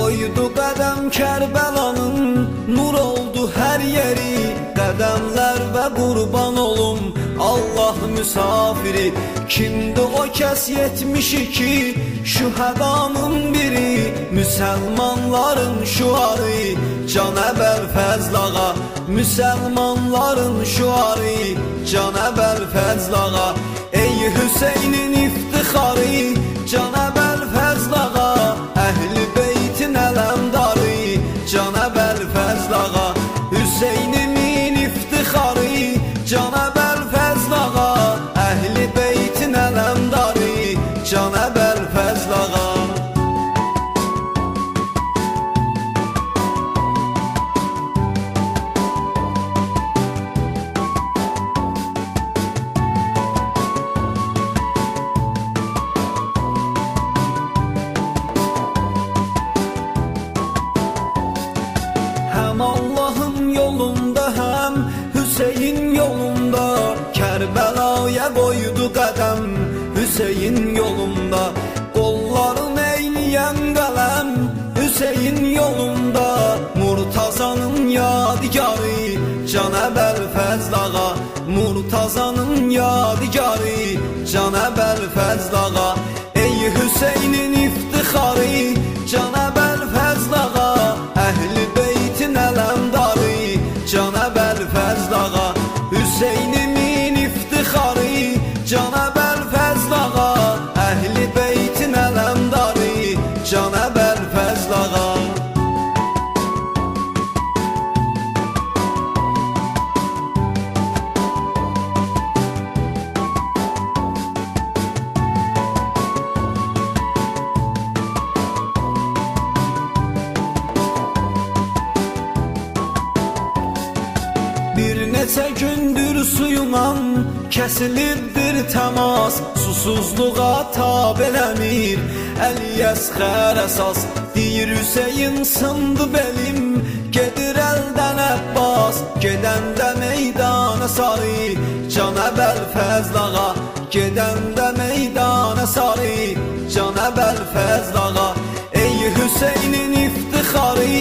Qoydu qədəm Kərbəlanın, nur oldu hər yeri. Qədəmlər və qurban olum Allah müsafiri. Kimdi o kəs 72 şühədanın biri? Müsəlmanların şuarı Canəbəl Fəzlağa, Müsəlmanların şuarı Canəbəl Fəzlağa. Ey Hüseynin iftixarı Canəbəl Fəzlağa, Əhl-i Beytin ələmdarı Canəbəl Fəzlağa. Hüseynimin iftixarı Canəbəl Fəzlağa, Əhl-i Beytin ələmdarı Canəbəl Fəzlağa. Həm Allahın yolunda, həm Hüseyin yolunda, Kərbəlaya qoydu qədəm Hüseyin yolunda. Qollarını eyləyən qələm Hüseyin yolunda, Murtazanın yadigarı Canəbəl Fəzlağa, Murtazanın yadigarı Canəbəl Fəzlağa. Ey Hüseynin iftixarı Canəbəl Fəzlağa, Əhl-i Beytin ələmdarı Canəbəl Fəzlağa. Hüseynimin iftixarı Canəbəl Fəzlağa, Əhl-i Beytin ələmdarı Canəbəl Fəzlağa. Bir neçə gündür suyunan kəsilibdir təmas, susuzluğa tab eləmir Əli-Əsğər əsas. Deyir Hüseyin sındı belim, gedir əldən Əbbas, gedəndə meydana sarı Canəbəl Fəzlağa, gedəndə meydana sarı Canəbəl Fəzlağa. Ey Hüseynin iftixarı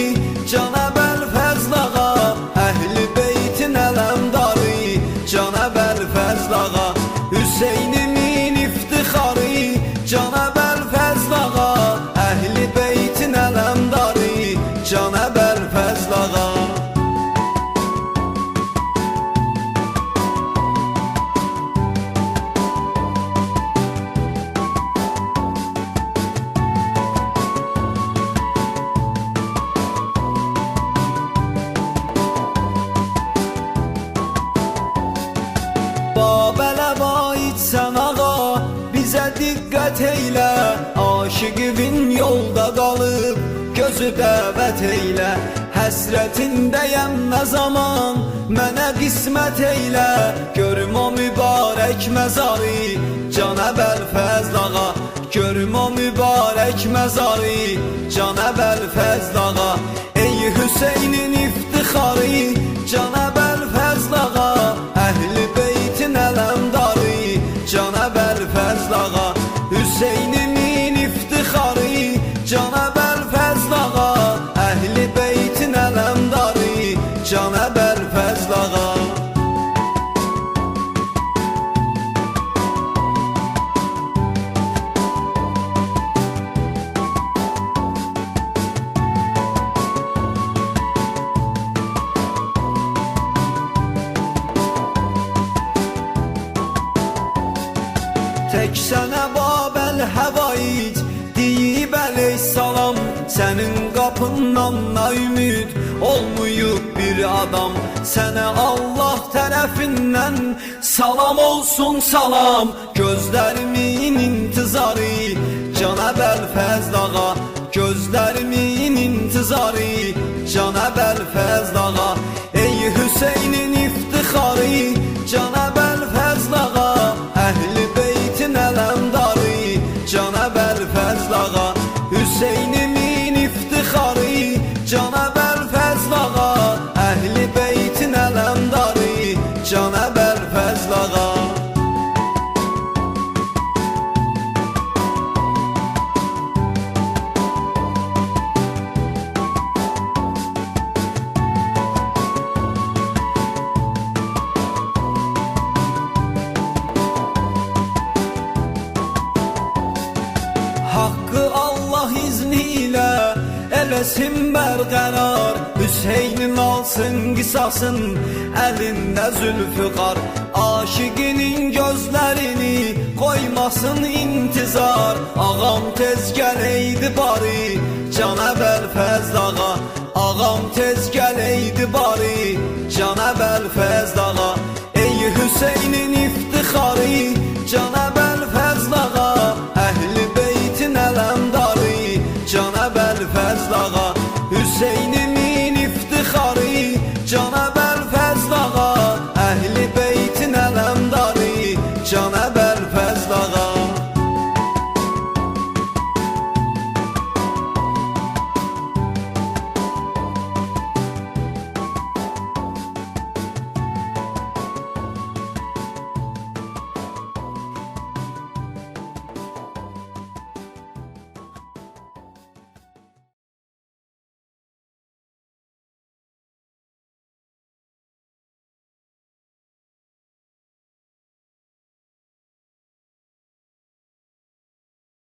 Canəbəl Fəzlağa, Əhl-i Beytin ələmdarı Canəbəl Fəzlağa. Hüseynimin iftixarı Canəbəl Fəzlağa, Əhl-i Beytin ələmdarı Canəbəl Fəzlağa. Babələ vaid sən ağa, bizə diqqət eylə. Aşiqivin yolda qalıb, gözü dəvət eylə. Həsrətindəyəm nə zaman, mənə qismət eylə. Görüm o mübarək məzarı Canəbəl Fəzlağa, görüm o mübarək məzarı Canəbəl Fəzlağa. Ey Hüseynin iftixarı Canəbəl Fəzlağa, Əhl-i Beytin ələmdarı Canəbəl Fəzlağa. Hüseynimin iftixarı Canəbəl Fəzlağa, Əhl-i Beytin ələmdarı Canəbəl Fəzlağa. Tək sənə Babəl həvaid deyib əleyhissalam, sənin qapından ümid olmayıb bir adam. Sənə Allah tərəfindən salam olsun salam, gözlərimin intizarı Canəbəl Fəzlağa, gözlərimin intizarı Canəbəl Fəzlağa. Ey Hüseynin iftixarı Canəbəl Fəzlağa, Əhl-i Beytin ələmdarı Canəbəl Fəzlağa. Hüseynimin iftixarı Canəbəl Fəzlağa, Əhl-i Beytin ələmdarı Canəbəl Fəzlağa. haqqı Allah izniyle eləsin bərqərar. Hüseynin alsın qisasın, əlində zülfüqar. Aşiqinin gözlərini qoymasın intizar. Ağam tez gələydi bari, Canəbəl Fəzlağa. Ağam tez gələydi bari, Canəbəl Fəzlağa. Ey Hüseynin iftixarı, Canəbəl Fəzlağa. Əhl-i beytin ələmdarı, Canəbəl Fəzlağa. Hüseynin